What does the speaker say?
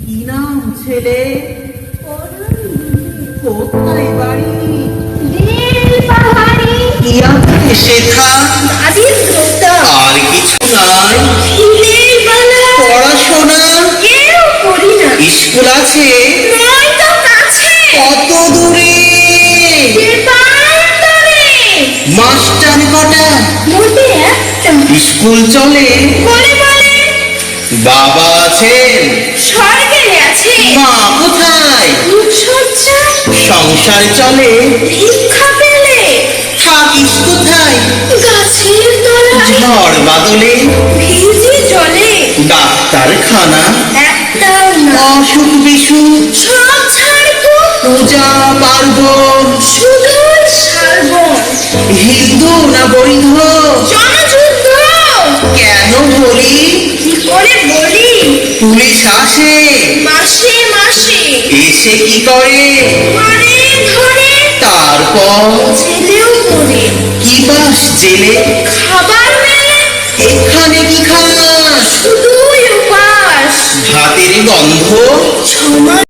কি নাম ছেলে? কোথায় বাড়ি? কি আছে শেখা? আর কিছু নাই? পড়াশোনা? স্কুল আছে? কত দূরে? মাস্টার কটা? স্কুল চলে? বাবা আছেন? মা কোথায়? সংসার চলে? থাকিস কোথায়? ঝড় বাদলে? ডাক্তারখানা? অসুখ বিসুখ? পূজা পার্বণ? হিন্দু না বৈধ? কেন বলি? পুলিশ আসে? এসে কি করে? তারপর কি বাস জেলে? এখানে কি খায়?